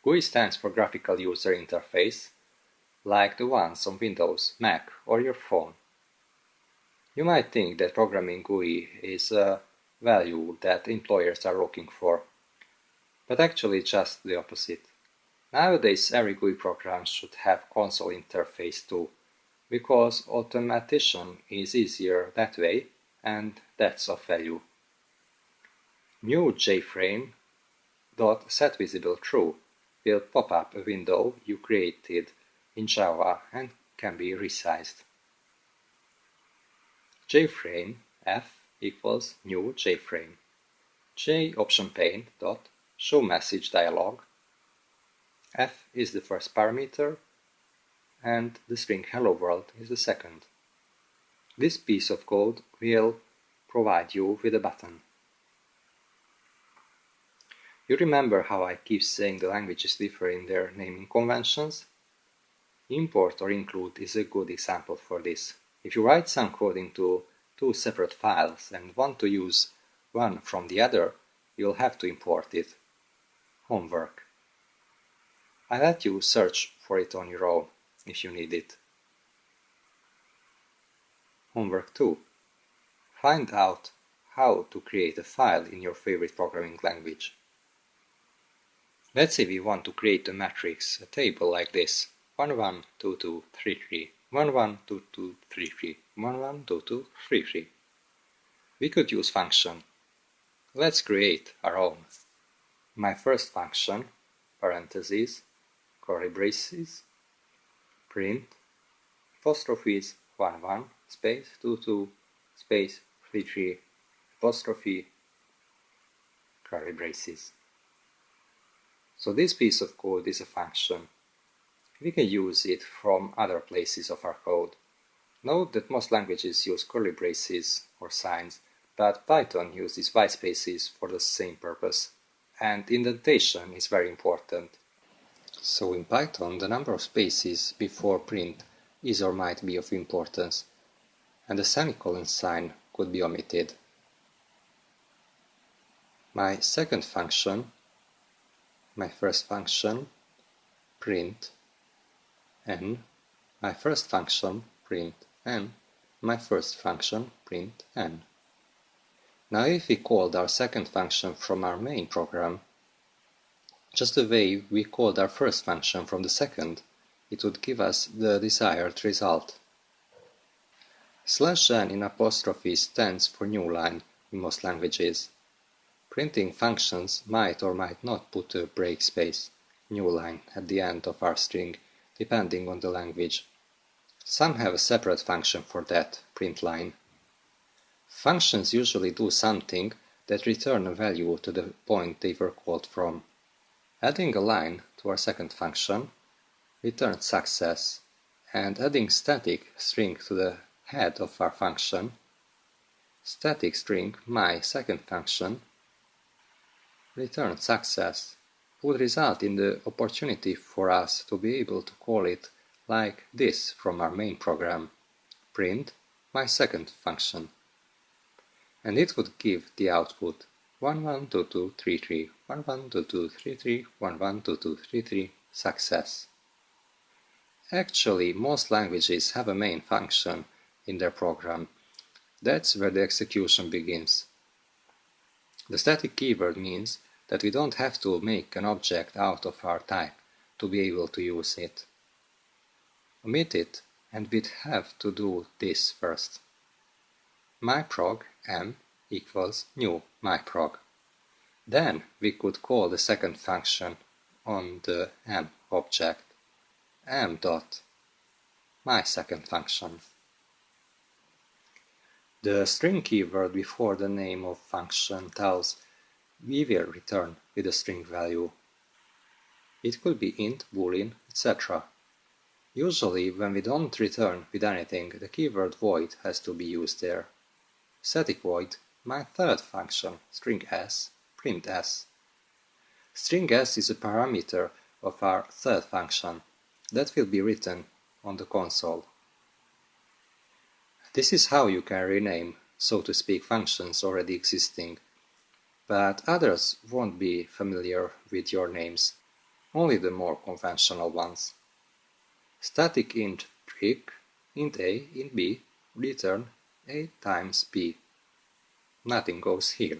GUI stands for Graphical User Interface, like the ones on Windows, Mac, or your phone. You might think that programming GUI is a value that employers are looking for, but actually it's just the opposite. Nowadays, every GUI program should have console interface too, because automation is easier that way, and that's of value. New JFrame.setVisibleTrue will pop up a window you created in Java and can be resized. JFrame F equals new JFrame. J option pane dot show message dialog. F is the first parameter and the string hello world is the second. This piece of code will provide you with a button. You remember how I keep saying the languages differ in their naming conventions? Import or include is a good example for this. If you write some code into two separate files and want to use one from the other, you'll have to import it. Homework. I let you search for it on your own if you need it. Homework 2. Find out how to create a file in your favorite programming language. Let's say we want to create a matrix, a table like this. 1 1 2 2 3 3 1 1 2 2 3 3 1 1 2 2 3 3. We could use function. Let's create our own. My first function, parentheses, curly braces, print, apostrophes 1 1 space 2 2 space 3 3 apostrophe, curly braces. So this piece of code is a function. We can use it from other places of our code. Note that most languages use curly braces or signs, but Python uses white spaces for the same purpose, and indentation is very important. So in Python, the number of spaces before print is or might be of importance, and the semicolon sign could be omitted. My second function, my first function, print n, my first function, print n, my first function, print n. Now if we called our second function from our main program, just the way we called our first function from the second, it would give us the desired result. /n in apostrophe stands for new line in most languages. Printing functions might or might not put a break space, new line, at the end of our string, depending on the language. Some have a separate function for that, print line. Functions usually do something that return a value to the point they were called from. Adding a line to our second function returns success, and adding static string to the head of our function, static string my second function, return success, would result in the opportunity for us to be able to call it like this from our main program, print my second function. And it would give the output 112233, 112233, 112233, success. Actually, most languages have a main function in their program. That's where the execution begins. The static keyword means that we don't have to make an object out of our type to be able to use it. Omit it, and we'd have to do this first. myprog m equals new myprog. Then we could call the second function on the m object, m dot my second function. The string keyword before the name of function tells we will return with a string value. It could be int, boolean, etc. Usually, when we don't return with anything, the keyword void has to be used there. Static void, my third function, string s, print s. String s is a parameter of our third function that will be written on the console. This is how you can rename, so to speak, functions already existing, but others won't be familiar with your names. only the more conventional ones. Static int trick, int a, int b, return a times b. Nothing goes here.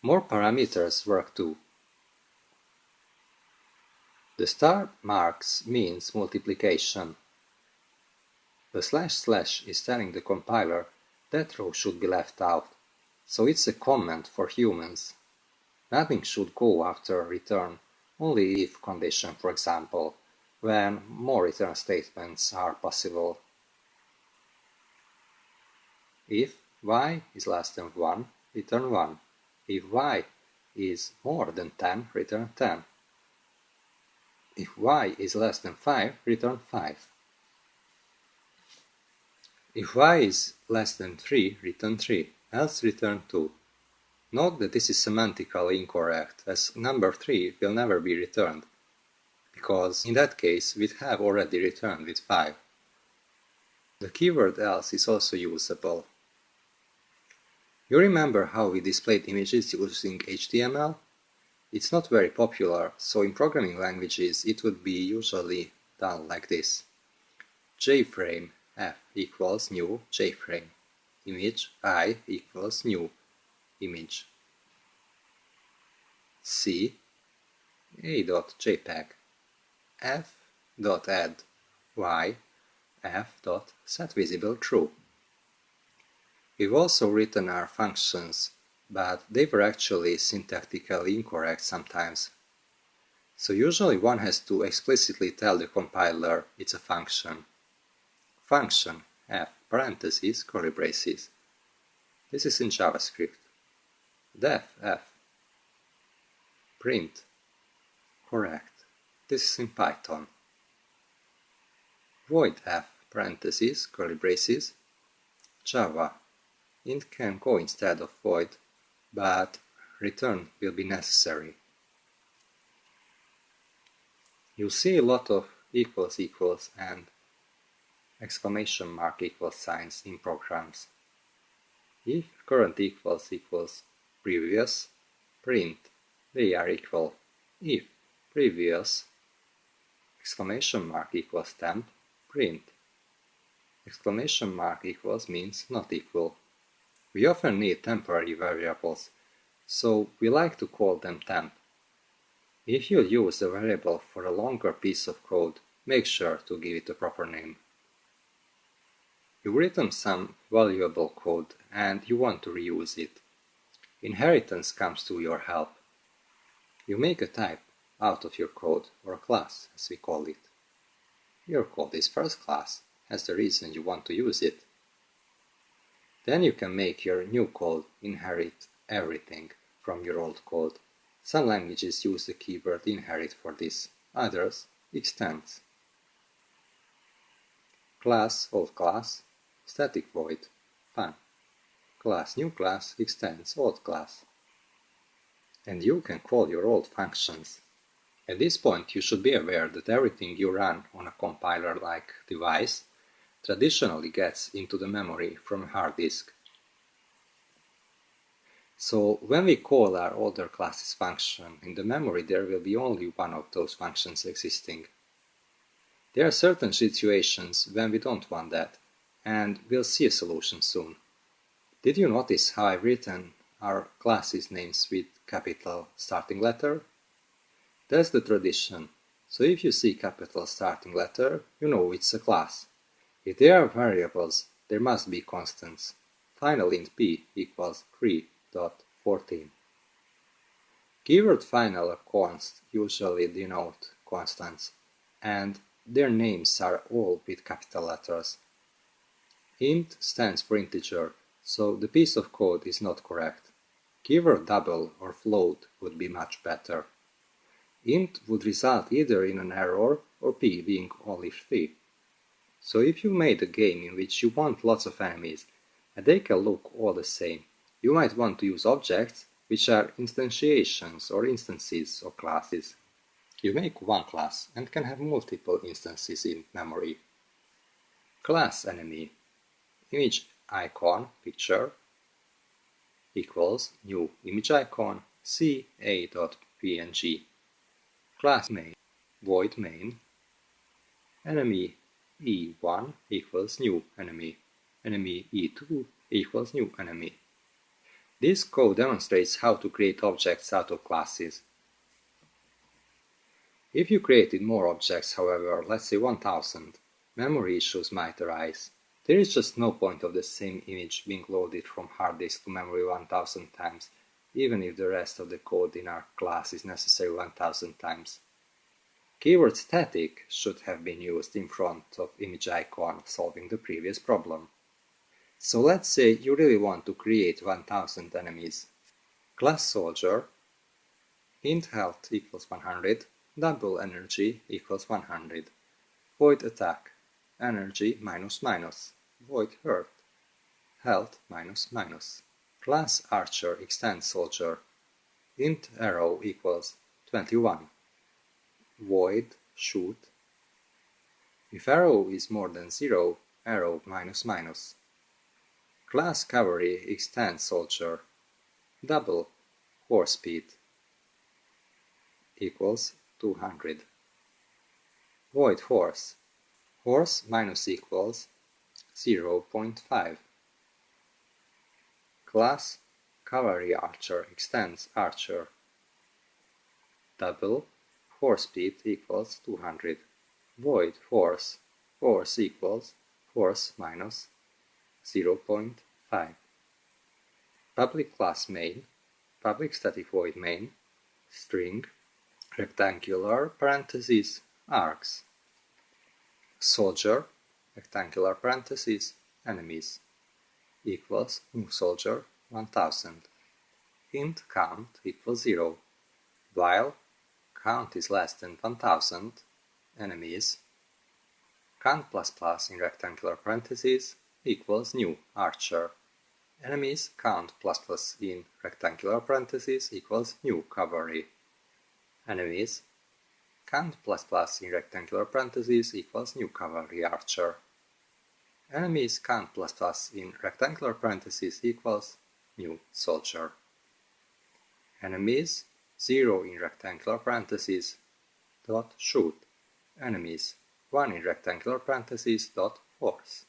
More parameters work too. The star marks means multiplication. The // is telling the compiler that row should be left out, so it's a comment for humans. Nothing should go after return, only if condition, for example, when more return statements are possible. If y is less than 1, return 1. If y is more than 10, return 10. If y is less than 5, return 5. If y is less than 3, return 3, else return 2. Note that this is semantically incorrect, as number 3 will never be returned, because in that case we'd have already returned with 5. The keyword else is also usable. You remember how we displayed images using HTML? It's not very popular, so in programming languages it would be usually done like this. JFrame f equals new JFrame. Image I equals new image. C a.jpg f.add y f.setVisible true. We've also written our functions, but they were actually syntactically incorrect sometimes. So usually one has to explicitly tell the compiler it's a function. Function f parentheses curly braces. This is in JavaScript. Def f print correct. This is in Python. Void f parentheses curly braces Java. Int can go instead of void, but return will be necessary. You'll see a lot of equals equals and exclamation mark equals signs in programs. If current equals equals previous, print they are equal. If previous exclamation mark equals temp, print exclamation mark equals means not equal. We often need temporary variables, so we like to call them temp. If you use a variable for a longer piece of code, make sure to give it a proper name. You've written some valuable code and you want to reuse it. Inheritance comes to your help. You make a type out of your code, or a class as we call it. Your code is first class, as the reason you want to use it. Then you can make your new code inherit everything from your old code. Some languages use the keyword inherit for this, others extends. Class old class, static void, fun. Class new class extends old class. And you can call your old functions. At this point you should be aware that everything you run on a compiler-like device traditionally gets into the memory from a hard disk. So when we call our older classes function, in the memory there will be only one of those functions existing. There are certain situations when we don't want that, and we'll see a solution soon. Did you notice how I've written our classes names with capital starting letter? That's the tradition, so if you see capital starting letter, you know it's a class. If there are variables, there must be constants. Final int p equals 3.14. Keyword final or const usually denote constants, and their names are all with capital letters. Int stands for integer, so the piece of code is not correct. Keyword double or float would be much better. Int would result either in an error or p being only 3. So if you made a game in which you want lots of enemies, and they can look all the same, you might want to use objects which are instantiations or instances of classes. You make one class and can have multiple instances in memory. Class enemy, image icon picture equals new image icon ca.png. class main, void main, enemy E1 equals new enemy, enemy E2 equals new enemy. This code demonstrates how to create objects out of classes. If you created more objects, however, let's say 1000, memory issues might arise. There is just no point of the same image being loaded from hard disk to memory 1000 times, even if the rest of the code in our class is necessary 1000 times. Keyword static should have been used in front of image icon, solving the previous problem. So let's say you really want to create 1000 enemies. Class soldier, int health equals 100, double energy equals 100, void attack, energy minus minus, void hurt, health minus minus. Class archer extend soldier, int arrow equals 21, void shoot. If arrow is more than 0, arrow minus minus. Class cavalry extend soldier, double horse speed equals 200. Void horse, horse minus equals 0.5. Class cavalry archer extends archer, double horse speed equals 200. Void horse, horse equals horse minus 0.5. Public class main, public static void main, string, rectangular parentheses, args. Soldier, rectangular parentheses, enemies, equals new soldier 1000. Int count equals 0, while count is less than 1000, enemies, count plus plus in rectangular parentheses equals new archer. Enemies count plus plus in rectangular parentheses equals new cavalry. Enemies count plus plus in rectangular parentheses equals new cavalry archer. Enemies count plus plus in rectangular parentheses equals new soldier. Enemies 0 in rectangular parentheses dot shoot. Enemies 1 in rectangular parentheses dot horse.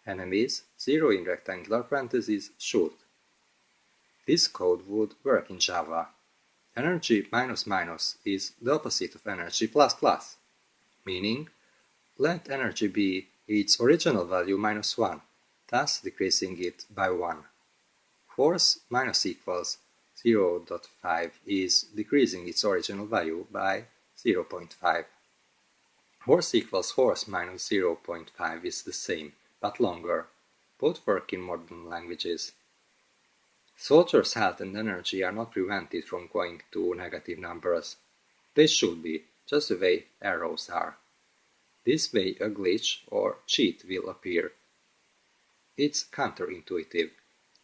Enemies 0 in rectangular parentheses shoot. This code would work in Java. Energy minus minus is the opposite of energy plus plus, meaning let energy be its original value minus 1, thus decreasing it by 1. Force minus equals 0.5 is decreasing its original value by 0.5. Horse equals horse minus 0.5 is the same, but longer. Both work in modern languages. Soldiers' health and energy are not prevented from going to negative numbers. They should be, just the way arrows are. This way a glitch or cheat will appear. It's counterintuitive.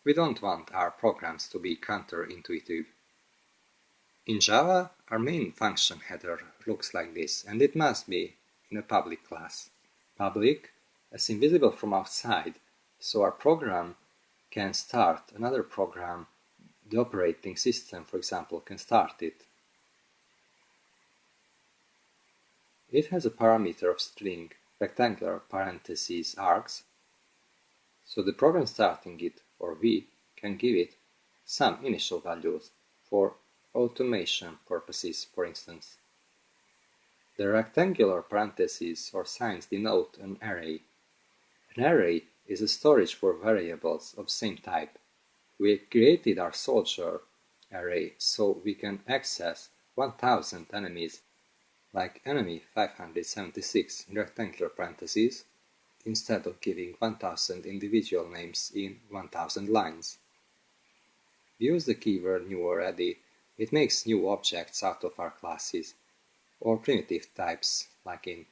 We don't want our programs to be counterintuitive. In Java, our main function header looks like this, and it must be in a public class. Public, as invisible from outside, so our program can start another program, the operating system, for example, can start it. It has a parameter of string, rectangular parentheses args, so the program starting it, or we, can give it some initial values for automation purposes, for instance. The rectangular parentheses or signs denote an array. An array is a storage for variables of same type. We created our soldier array so we can access 1000 enemies, like enemy 576 in rectangular parentheses, instead of giving 1000 individual names in 1000 lines. Use the keyword new already. It makes new objects out of our classes, or primitive types like int.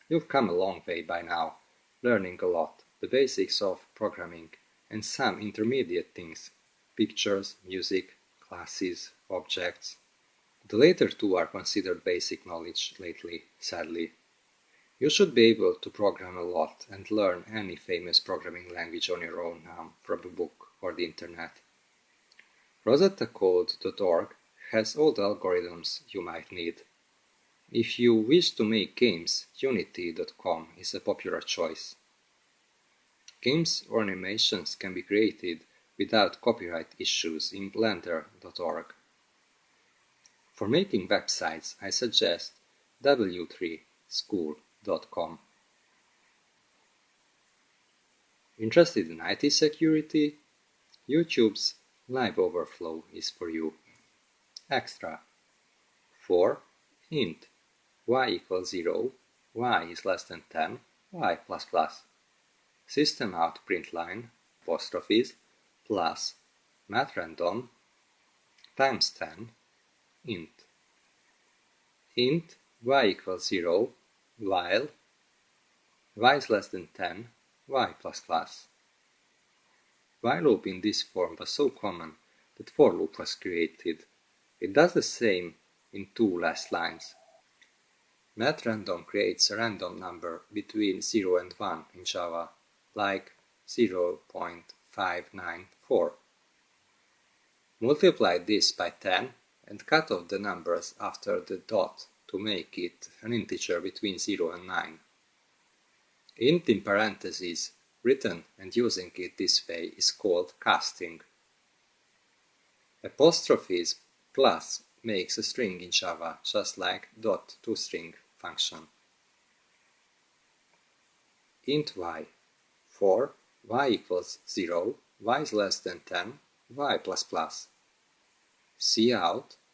You've come a long way by now, learning a lot, the basics of programming, and some intermediate things, pictures, music, classes, objects. The later two are considered basic knowledge lately, sadly. You should be able to program a lot and learn any famous programming language on your own now from a book or the internet. RosettaCode.org has all the algorithms you might need. If you wish to make games, Unity.com is a popular choice. Games or animations can be created without copyright issues in Blender.org. For making websites, I suggest w3school.com. Interested in IT security? YouTube's Live Overflow is for you. Extra. 4. Int. Y equals 0, y is less than 10, y++. System out println, apostrophes, plus, math random, times 10, int. Int y equals 0, while y is less than 10, y++. While loop in this form was so common that for loop was created. It does the same in 2 last lines. Math random creates a random number between 0 and 1 in Java, like 0.594. Multiply this by 10 and cut off the numbers after the dot to make it an integer between 0 and 9. Int in parentheses, written and using it this way, is called casting. Apostrophes plus makes a string in Java, just like .toString function. Int y. For y equals 0, y is less than 10, y++. Cout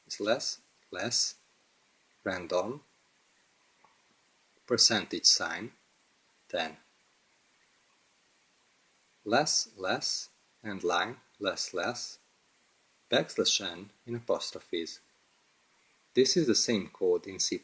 is less, random, percentage sign, 10. Less, and line, less, backslash n in apostrophes. This is the same code in C++.